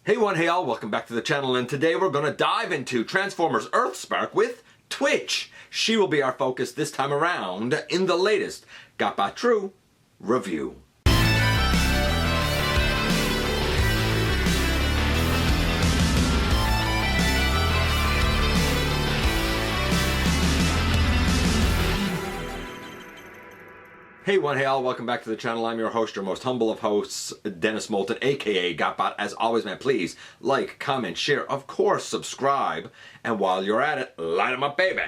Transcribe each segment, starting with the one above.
Hey one, hey all, welcome back to the channel, and today we're going to dive into Transformers Earthspark with Twitch. She will be our focus this time around in the latest GotBot True review. Hey one, hey all, welcome back to the channel. I'm your host, your most humble of hosts, Dennis Moulton, aka GotBot. As always, man, please like, comment, share, of course, subscribe, and while you're at it, light them up, baby.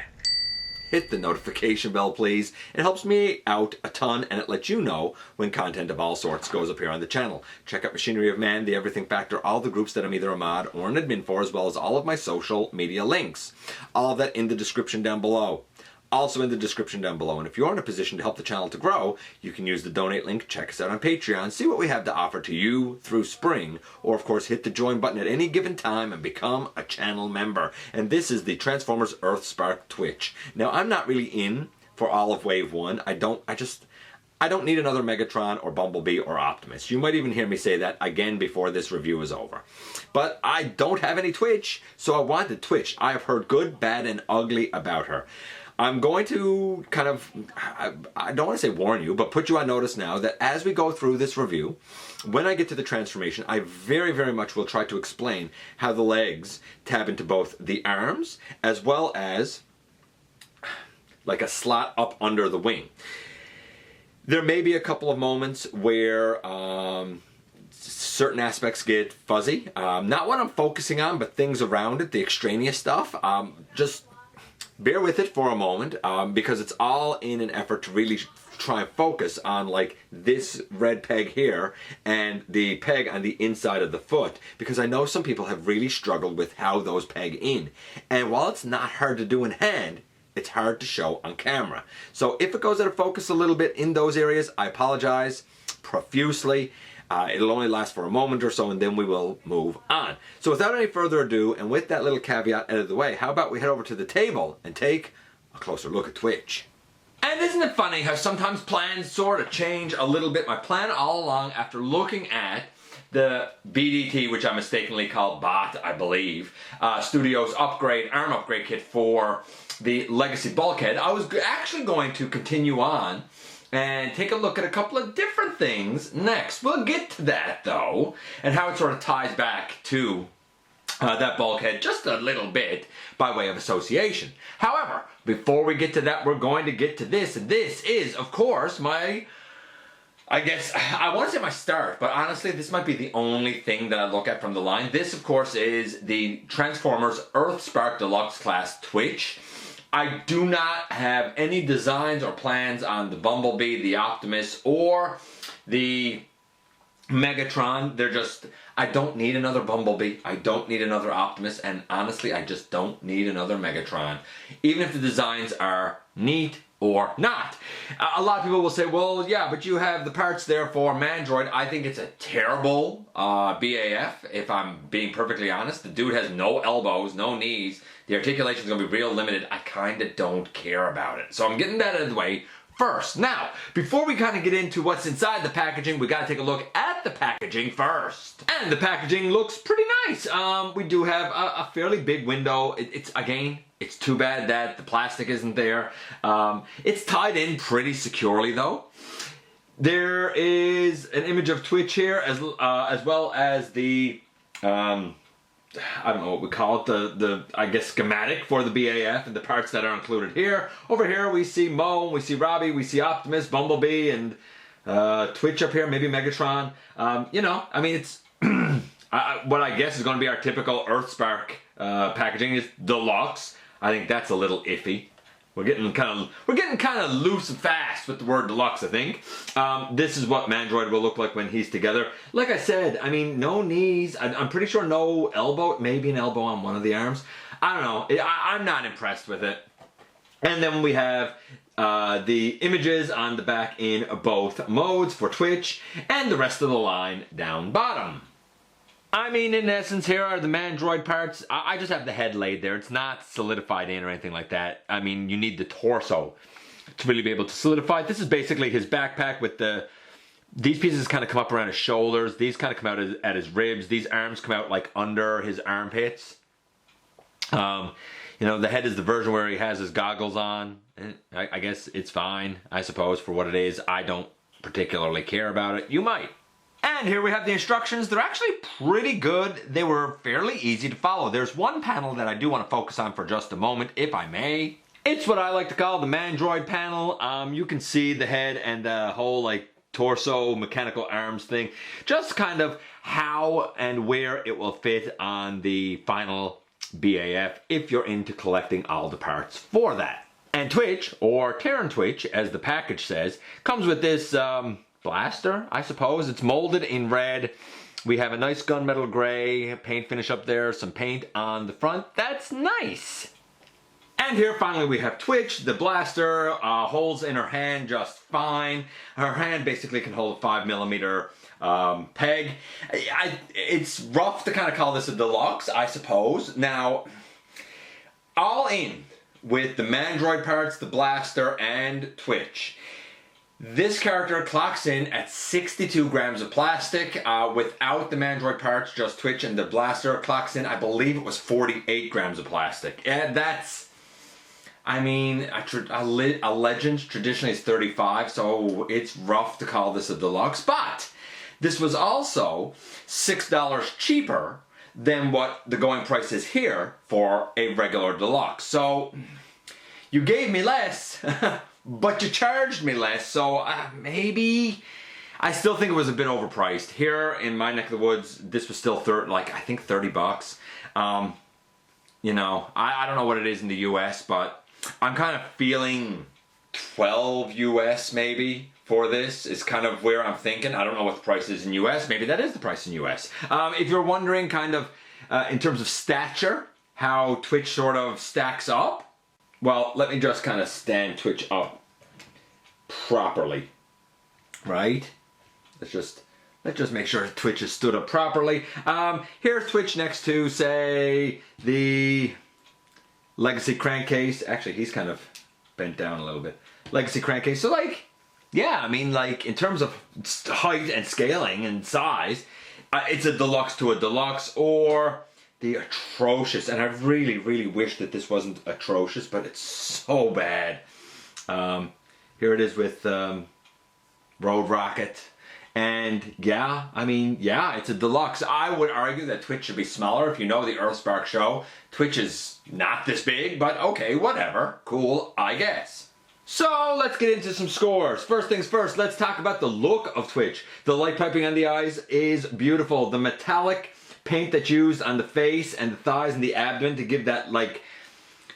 Hit the notification bell, please. It helps me out a ton, and it lets you know when content of all sorts goes up here on the channel. Check out Machinery of Man, The Everything Factor, all the groups that I'm either a mod or an admin for, as well as all of my social media links. All of that in the description down below. Also in the description down below. And if you're in a position to help the channel to grow, you can use the donate link, check us out on Patreon, see what we have to offer to you through spring, or of course hit the join button at any given time and become a channel member. And this is the Transformers Earthspark Twitch. Now I'm not really in for all of Wave 1. I don't need another Megatron or Bumblebee or Optimus. You might even hear me say that again before this review is over. But I don't have any Twitch, so I wanted Twitch. I have heard good, bad, and ugly about her. I'm going to kind of, I don't want to say warn you, but put you on notice now that as we go through this review, when I get to the transformation, I very, very much will try to explain how the legs tab into both the arms as well as like a slot up under the wing. There may be a couple of moments where certain aspects get fuzzy. Not what I'm focusing on, but things around it, the extraneous stuff. Just bear with it for a moment, because it's all in an effort to really try and focus on like this red peg here and the peg on the inside of the foot, because I know some people have really struggled with how those peg in. And while it's not hard to do in hand, it's hard to show on camera. So if it goes out of focus a little bit in those areas, I apologize profusely. It'll only last for a moment or so, and then we will move on. So without any further ado, and with that little caveat out of the way, how about we head over to the table and take a closer look at Twitch. And isn't it funny how sometimes plans sort of change a little bit? My plan all along, after looking at the BDT, which I mistakenly called Bot, I believe, Studio's arm upgrade kit for the Legacy Bulkhead, I was actually going to continue on and take a look at a couple of different things next. We'll get to that though, and how it sort of ties back to that bulkhead just a little bit by way of association. However, before we get to that, we're going to get to this, and this is, of course, my, I guess, I want to say my start, but honestly, this might be the only thing that I look at from the line. This, of course, is the Transformers Earthspark Deluxe Class Twitch. I do not have any designs or plans on the Bumblebee, the Optimus, or the Megatron. They're just, I don't need another Bumblebee, I don't need another Optimus, and honestly, I just don't need another Megatron, even if the designs are neat or not. A lot of people will say, well, yeah, but you have the parts there for Mandroid. I think it's a terrible BAF, if I'm being perfectly honest. The dude has no elbows, no knees. The articulation is going to be real limited. I kind of don't care about it. So I'm getting that out of the way first. Now, before we kind of get into what's inside the packaging, we got to take a look at the packaging first. And the packaging looks pretty nice. We do have a fairly big window. It's too bad that the plastic isn't there. It's tied in pretty securely though. There is an image of Twitch here as well as the I don't know what we call it, the I guess schematic for the BAF and the parts that are included here. Over here we see Mo, we see Robbie, we see Optimus, Bumblebee, and Twitch up here, maybe Megatron. You know, I mean, it's what I guess is going to be our typical Earthspark packaging is deluxe. I think that's a little iffy. We're getting kind of loose and fast with the word deluxe, I think. This is what Mandroid will look like when he's together. Like I said, I mean, no knees. I'm pretty sure no elbow. Maybe an elbow on one of the arms. I don't know. I'm not impressed with it. And then we have the images on the back in both modes for Twitch and the rest of the line down bottom. I mean, in essence, here are the Mandroid parts. I just have the head laid there. It's not solidified in or anything like that. I mean, you need the torso to really be able to solidify it. This is basically his backpack with the These pieces kind of come up around his shoulders. These kind of come out at his ribs. These arms come out like under his armpits. You know, the head is the version where he has his goggles on. I guess it's fine, I suppose, for what it is. I don't particularly care about it. You might. And here we have the instructions. They're actually pretty good. They were fairly easy to follow. There's one panel that I do want to focus on for just a moment, if I may. It's what I like to call the Mandroid panel. You can see the head and the whole like torso mechanical arms thing. Just kind of how and where it will fit on the final BAF if you're into collecting all the parts for that. And Twitch, or Terran Twitch as the package says, comes with this blaster, I suppose. It's molded in red. We have a nice gunmetal gray paint finish up there, some paint on the front. That's nice. And here finally we have Twitch, the blaster, holds in her hand just fine. Her hand basically can hold a 5mm peg. It's rough to kind of call this a deluxe, I suppose. Now, all in with the Mandroid parts, the blaster, and Twitch, this character clocks in at 62 grams of plastic. Without the Mandroid parts, just Twitch and the blaster clocks in, I believe it was 48 grams of plastic. And that's, I mean, a Legends traditionally is 35, so it's rough to call this a deluxe, but this was also $6 cheaper than what the going price is here for a regular deluxe. So you gave me less, but you charged me less, so maybe I still think it was a bit overpriced. Here in my neck of the woods, this was still I think 30 bucks. You know, I don't know what it is in the US, but I'm kind of feeling 12 US maybe for this is kind of where I'm thinking. I don't know what the price is in US. Maybe that is the price in US. If you're wondering kind of in terms of stature, how Twitch sort of stacks up, well, let me just kind of stand Twitch up properly, right? Let's just make sure Twitch is stood up properly. Here's Twitch next to, say, the Legacy crankcase. Actually, he's kind of bent down a little bit. Legacy crankcase. So, like, yeah, I mean, like, in terms of height and scaling and size, it's a deluxe to a deluxe, or the atrocious, and I really, really wish that this wasn't atrocious, but it's so bad. Here it is with Road Rocket. And yeah, I mean, yeah, it's a deluxe. I would argue that Twitch should be smaller. If you know the Earthspark show, Twitch is not this big, but okay, whatever. Cool, I guess. So let's get into some scores. First things first, let's talk about the look of Twitch. The light piping on the eyes is beautiful. The metallic paint that's used on the face and the thighs and the abdomen to give that like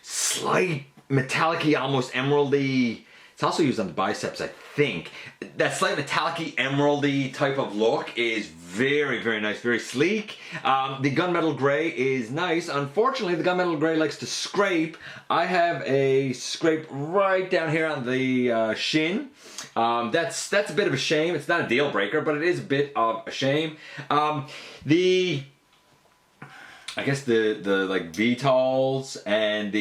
slight metallic-y, almost emeraldy. It's also used on the biceps, I think. That slight metallic-y, emeraldy type of look is very, very nice, very sleek. The gunmetal gray is nice. Unfortunately, the gunmetal gray likes to scrape. I have a scrape right down here on the shin. That's a bit of a shame. It's not a deal breaker, but it is a bit of a shame. I guess the like VTOLs and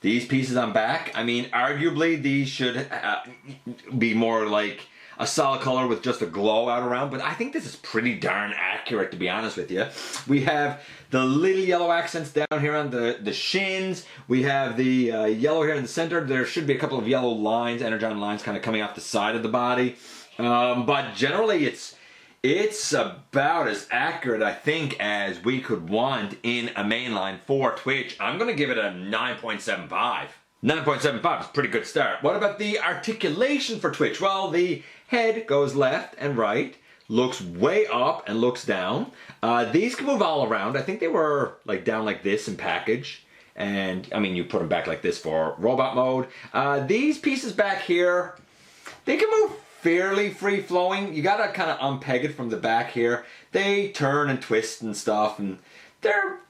these pieces on back, I mean, arguably these should be more like a solid color with just a glow out around, but I think this is pretty darn accurate, to be honest with you. We have the little yellow accents down here on the shins. We have the yellow here in the center. There should be a couple of yellow lines, energon lines kind of coming off the side of the body. But generally it's about as accurate, I think, as we could want in a mainline for Twitch. I'm going to give it a 9.75. 9.75 is a pretty good start. What about the articulation for Twitch? Well, the head goes left and right, looks way up and looks down. These can move all around. I think they were like down like this in package. And, I mean, you put them back like this for robot mode. These pieces back here, they can move fairly free-flowing. You gotta kind of unpeg it from the back here. They turn and twist and stuff, and they're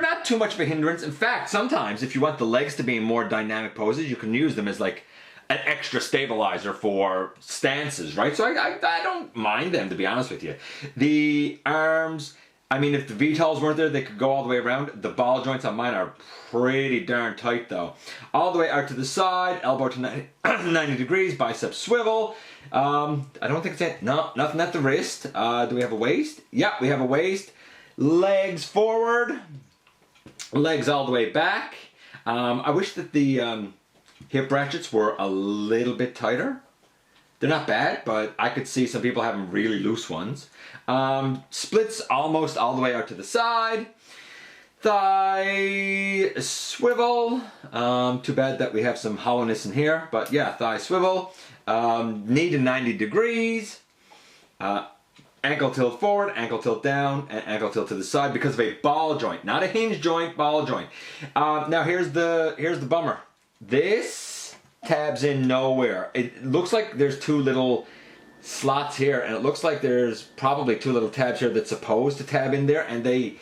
not too much of a hindrance. In fact, sometimes if you want the legs to be in more dynamic poses, you can use them as like an extra stabilizer for stances, right? So I don't mind them, to be honest with you. The arms, I mean, if the VTOLs weren't there, they could go all the way around. The ball joints on mine are pretty darn tight though. All the way out to the side, elbow to 90 degrees, bicep swivel. I don't think it's it. No, nothing at the wrist. Do we have a waist? Yeah, we have a waist. Legs forward, legs all the way back. I wish that the hip ratchets were a little bit tighter. They're not bad, but I could see some people having really loose ones. Splits almost all the way out to the side. Thigh swivel. Too bad that we have some hollowness in here, but yeah, thigh swivel. Knee to 90 degrees. Ankle tilt forward, ankle tilt down, and ankle tilt to the side because of a ball joint, not a hinge joint, ball joint. Now here's the bummer. This tabs in nowhere. It looks like there's two little slots here, and it looks like there's probably two little tabs here that's supposed to tab in there, and they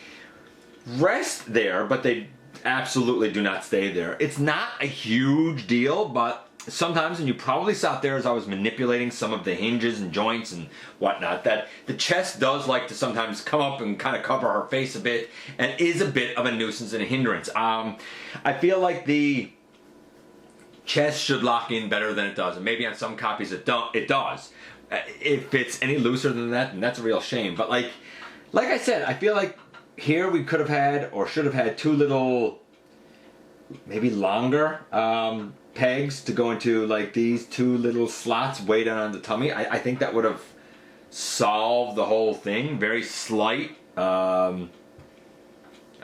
rest there, but they absolutely do not stay there. It's not a huge deal, but sometimes, and you probably saw it there as I was manipulating some of the hinges and joints and whatnot, that the chest does like to sometimes come up and kind of cover her face a bit, and is a bit of a nuisance and a hindrance. I feel like the chest should lock in better than it does, and maybe on some copies it does. If it's any looser than that, then that's a real shame. But like I said, I feel like here we could have had, or should have had, two little, maybe longer pegs to go into like these two little slots way down on the tummy. I think that would have solved the whole thing. Very slight, I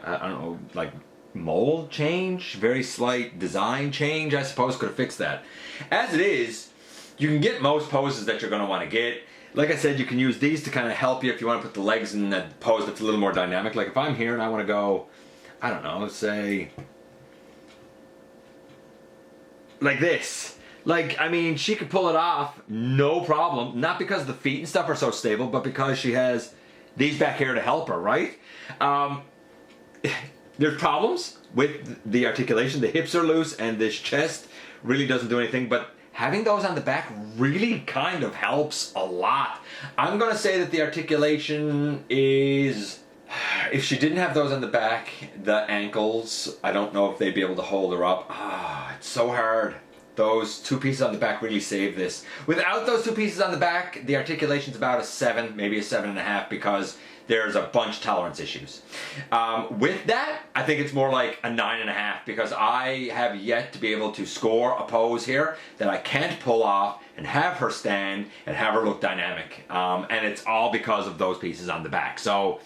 don't know, like mold change, very slight design change, I suppose, could have fixed that. As it is, you can get most poses that you're going to want to get. Like I said, you can use these to kind of help you if you want to put the legs in that pose that's a little more dynamic. Like if I'm here and I want to go, I don't know, say like this. Like, I mean, she could pull it off, no problem. Not because the feet and stuff are so stable, but because she has these back here to help her, right? There's problems with the articulation. The hips are loose and this chest really doesn't do anything, but having those on the back really kind of helps a lot. I'm gonna say that the articulation is, if she didn't have those on the back, the ankles, I don't know if they'd be able to hold her up. It's so hard. Those two pieces on the back really save this. Without those two pieces on the back, the articulation's about a 7, maybe a 7.5, because there's a bunch tolerance issues. With that, I think it's more like a 9.5, because I have yet to be able to score a pose here that I can't pull off and have her stand and have her look dynamic. And it's all because of those pieces on the back. So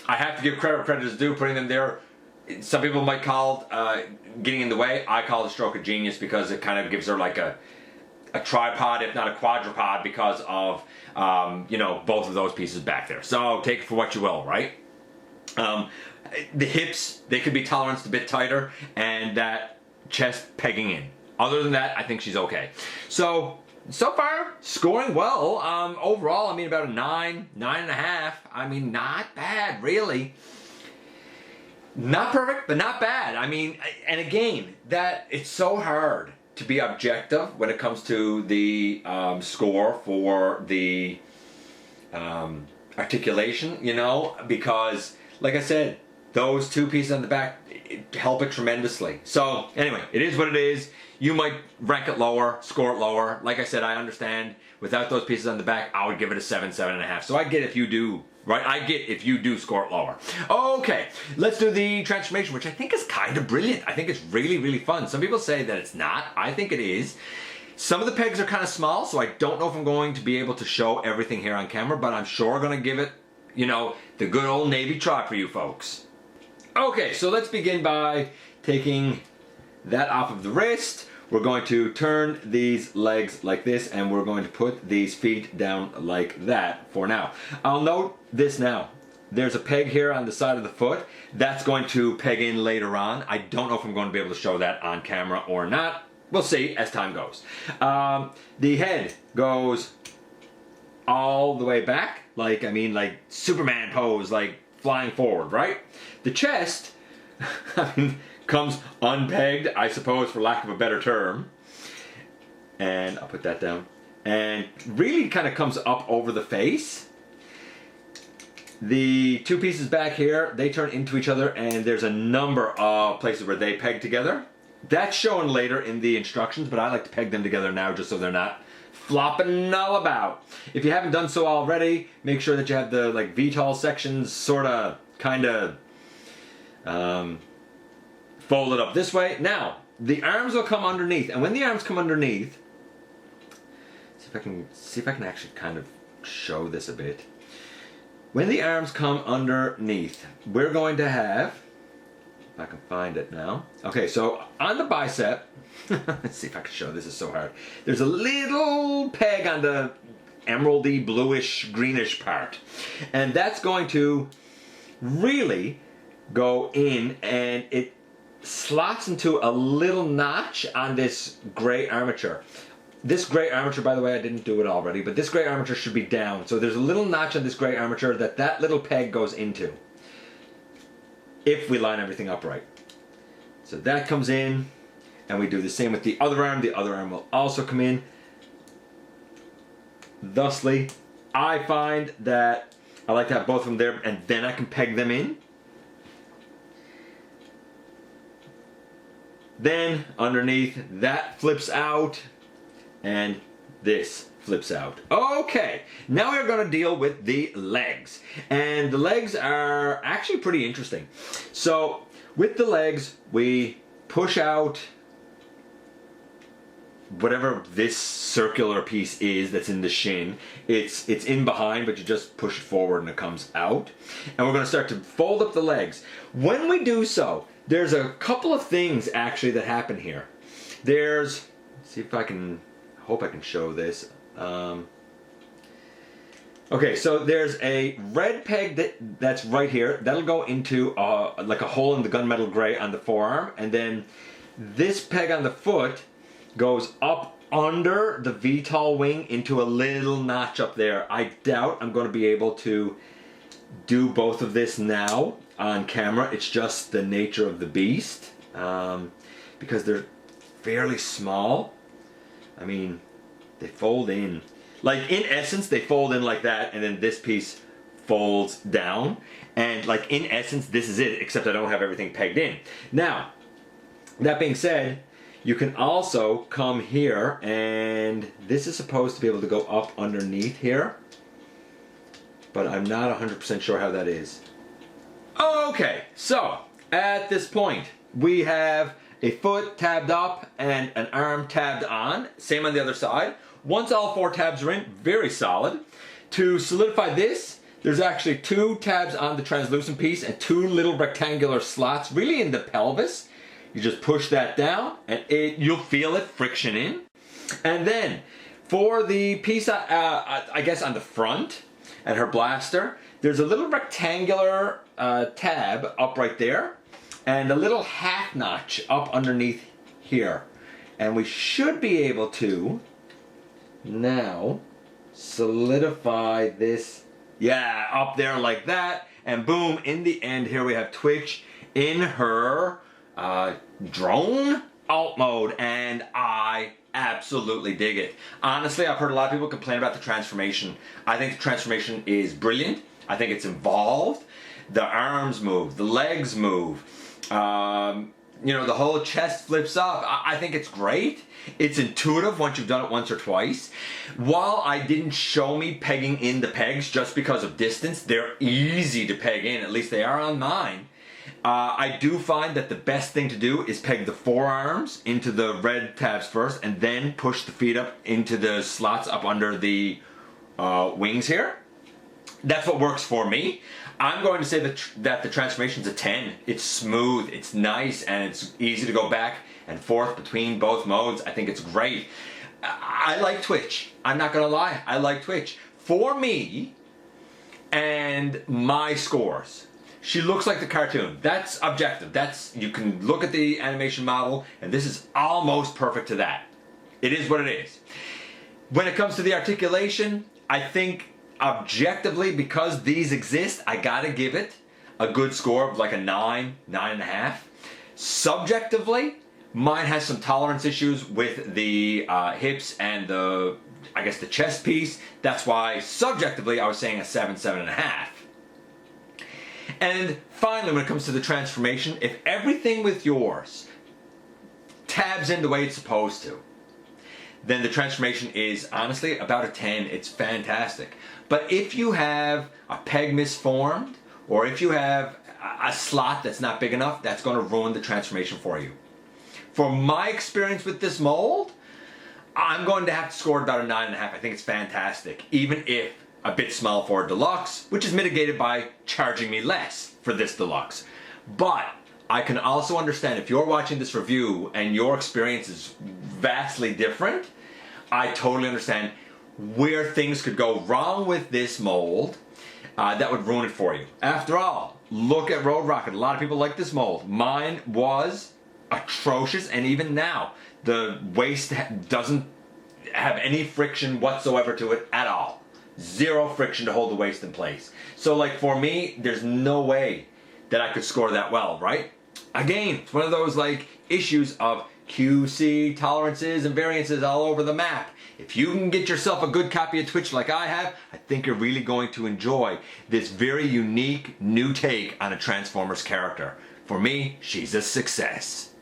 I have to give credit where credit is due, putting them there. Some people might call getting in the way. I call it a stroke of genius because it kind of gives her like a tripod, if not a quadrupod, because of you know, both of those pieces back there. So take it for what you will, right? The hips, they could be toleranced a bit tighter, and that chest pegging in. Other than that, I think she's okay. So far, scoring well. Overall, I mean, about a 9, 9.5. I mean, not bad, really. Not perfect, but not bad. I mean, and again, that it's so hard to be objective when it comes to the score for the articulation, you know, because, like I said, those two pieces on the back help it tremendously. So, anyway, it is what it is. You might rank it lower, score it lower. Like I said, I understand. Without those pieces on the back, I would give it a 7, 7.5. So I get if you do, right? I get if you do score it lower. Okay, let's do the transformation, which I think is kind of brilliant. I think it's really, really fun. Some people say that it's not. I think it is. Some of the pegs are kind of small, so I don't know if I'm going to be able to show everything here on camera, but I'm sure going to give it, you know, the good old Navy try for you folks. Okay, so let's begin by taking that off of the wrist. We're going to turn these legs like this, and we're going to put these feet down like that for now. I'll note this now. There's a peg here on the side of the foot. That's going to peg in later on. I don't know if I'm going to be able to show that on camera or not. We'll see as time goes. The head goes all the way back, like, I mean, like Superman pose, like flying forward, right? The chest, I mean, comes unpegged, I suppose, for lack of a better term. And I'll put that down. And really kind of comes up over the face. The two pieces back here, they turn into each other, and there's a number of places where they peg together. That's shown later in the instructions, but I like to peg them together now just so they're not flopping all about. If you haven't done so already, make sure that you have the like VTOL sections sort of, kind of folded up this way. Now, the arms will come underneath, and when the arms come underneath, see if I can actually kind of show this a bit. When the arms come underneath, we're going to have, if I can find it now. Okay, so on the bicep, let's see if I can show, this is so hard. There's a little peg on the emeraldy, bluish, greenish part. And that's going to really go in, and it slots into a little notch on this gray armature. This gray armature, by the way, I didn't do it already, but this gray armature should be down. So there's a little notch on this gray armature that little peg goes into, if we line everything up right. So that comes in, and we do the same with the other arm. The other arm will also come in. Thusly, I find that I like to have both of them there, and then I can peg them in. Then, underneath, that flips out, and this flips out. Okay, now we're going to deal with the legs. And the legs are actually pretty interesting. So, with the legs, we push out whatever this circular piece is that's in the shin. It's in behind, but you just push it forward and it comes out. And we're going to start to fold up the legs. When we do so, there's a couple of things actually that happen here. There's, let's see if I can, hope I can show this. Okay, so there's a red peg that's right here. That'll go into like a hole in the gunmetal gray on the forearm, and then this peg on the foot goes up under the VTOL wing into a little notch up there. I doubt I'm going to be able to do both of this now on camera. It's just the nature of the beast, because they're fairly small. I mean, they fold in. Like, in essence, they fold in like that, and then this piece folds down. And, like, in essence, this is it, except I don't have everything pegged in. Now, that being said, you can also come here, and this is supposed to be able to go up underneath here. But I'm not 100% sure how that is. Okay, so, at this point, we have a foot tabbed up and an arm tabbed on. Same on the other side. Once all four tabs are in, very solid. To solidify this, there's actually two tabs on the translucent piece and two little rectangular slots, really in the pelvis. You just push that down, and you'll feel it friction in. And then, for the piece, I guess on the front, and her blaster, there's a little rectangular tab up right there, and a little half notch up underneath here. And we should be able to now solidify this, yeah, up there like that, and boom, in the end here we have Twitch in her drone alt mode, and I absolutely dig it. Honestly, I've heard a lot of people complain about the transformation. I think the transformation is brilliant. I think it's involved. The arms move, the legs move, you know, the whole chest flips up. I think it's great. It's intuitive once you've done it once or twice. While I didn't show me pegging in the pegs just because of distance, they're easy to peg in, at least they are on mine. I do find that the best thing to do is peg the forearms into the red tabs first, and then push the feet up into the slots up under the wings here. That's what works for me. I'm going to say that the transformation's a 10. It's smooth, it's nice, and it's easy to go back and forth between both modes. I think it's great. I like Twitch. I'm not gonna lie, I like Twitch. For me and my scores, she looks like the cartoon. That's objective. You can look at the animation model, and this is almost perfect to that. It is what it is. When it comes to the articulation, I think objectively, because these exist, I gotta give it a good score of like a 9, 9.5. Subjectively, mine has some tolerance issues with the hips and I guess the chest piece. That's why subjectively I was saying a 7, 7.5. And finally, when it comes to the transformation, if everything with yours tabs in the way it's supposed to, then the transformation is honestly about a 10. It's fantastic. But if you have a peg misformed, or if you have a slot that's not big enough, that's going to ruin the transformation for you. For my experience with this mold, I'm going to have to score about a 9.5. I think it's fantastic, even if a bit small for a deluxe, which is mitigated by charging me less for this deluxe. But I can also understand if you're watching this review and your experience is vastly different, I totally understand where things could go wrong with this mold that would ruin it for you. After all, look at Road Rocket. A lot of people like this mold. Mine was atrocious, and even now, the waist doesn't have any friction whatsoever to it at all. Zero friction to hold the waist in place. So like for me, there's no way that I could score that well, right? Again, it's one of those like issues of QC tolerances and variances all over the map. If you can get yourself a good copy of Twitch like I have, I think you're really going to enjoy this very unique new take on a Transformers character. For me, she's a success.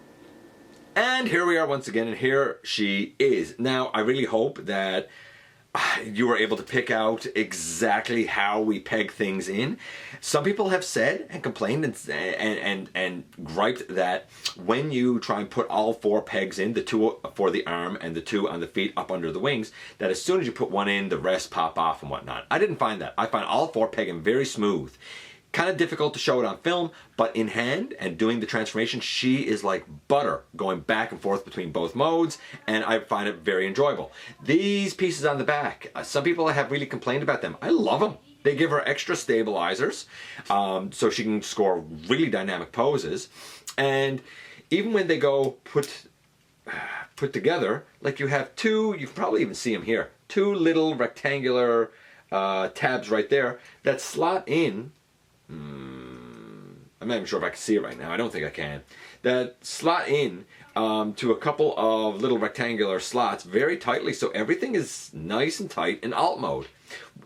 And here we are once again, and here she is. Now, I really hope that you were able to pick out exactly how we peg things in. Some people have said and complained and griped that when you try and put all 4 pegs in, the 2 for the arm and the 2 on the feet up under the wings, that as soon as you put one in, the rest pop off and whatnot. I didn't find that. I find all 4 pegging very smooth. Kind of difficult to show it on film, but in hand and doing the transformation, she is like butter going back and forth between both modes, and I find it very enjoyable. These pieces on the back, some people have really complained about them. I love them. They give her extra stabilizers, so she can score really dynamic poses. And even when they go put together, like you have 2, you can probably even see them here, 2 little rectangular tabs right there that slot in. I'm not even sure if I can see it right now. I don't think I can. That slot in to a couple of little rectangular slots very tightly, so everything is nice and tight in alt mode.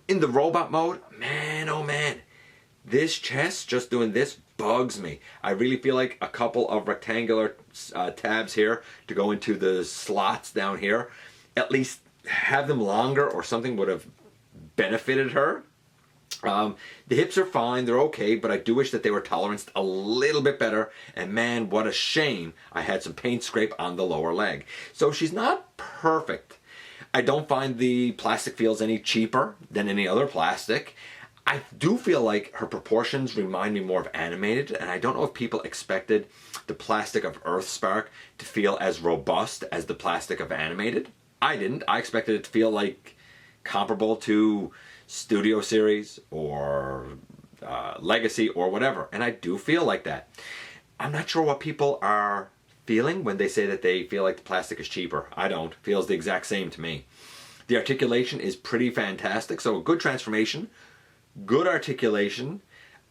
In the robot mode, man, oh man, this chest, just doing this, bugs me. I really feel like a couple of rectangular tabs here to go into the slots down here, at least have them longer or something would have benefited her. The hips are fine, they're okay, but I do wish that they were toleranced a little bit better, and man, what a shame I had some paint scrape on the lower leg. So she's not perfect. I don't find the plastic feels any cheaper than any other plastic. I do feel like her proportions remind me more of animated, and I don't know if people expected the plastic of Earthspark to feel as robust as the plastic of animated. I didn't. I expected it to feel like comparable to Studio Series or Legacy or whatever, and I do feel like that. I'm not sure what people are feeling when they say that they feel like the plastic is cheaper. I don't. It feels the exact same to me. The articulation is pretty fantastic, so a good transformation, good articulation,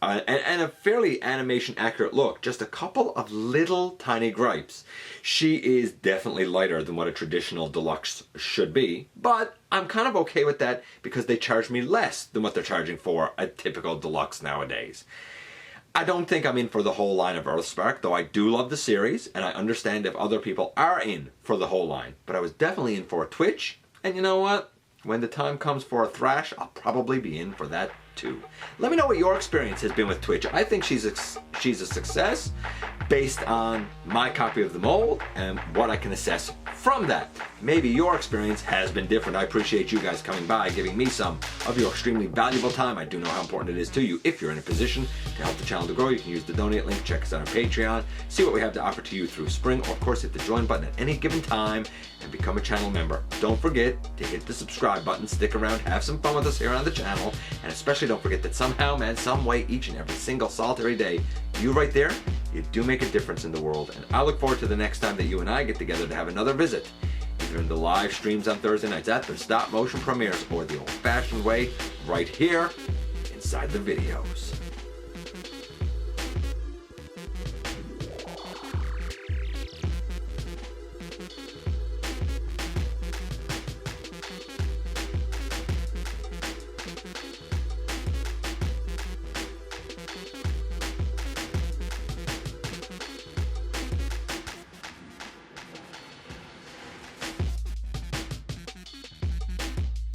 and a fairly animation accurate look. Just a couple of little tiny gripes. She is definitely lighter than what a traditional deluxe should be, but I'm kind of okay with that because they charge me less than what they're charging for a typical deluxe nowadays. I don't think I'm in for the whole line of Earthspark, though I do love the series, and I understand if other people are in for the whole line. But I was definitely in for a Twitch, and you know what? When the time comes for a Thrash, I'll probably be in for that too. Let me know what your experience has been with Twitch. I think she's a success based on my copy of the mold and what I can assess from that. Maybe your experience has been different. I appreciate you guys coming by, giving me some of your extremely valuable time. I do know how important it is to you. If you're in a position to help the channel to grow, you can use the donate link, check us out on Patreon, see what we have to offer to you through Spring, or of course hit the join button at any given time and become a channel member. Don't forget to hit the subscribe button, stick around, have some fun with us here on the channel, and especially don't forget that somehow, man, some way, each and every single solitary day, you right there, you do make a difference in the world. And I look forward to the next time that you and I get together to have another visit, either in the live streams on Thursday nights at the stop motion premieres or the old fashioned way right here inside the videos.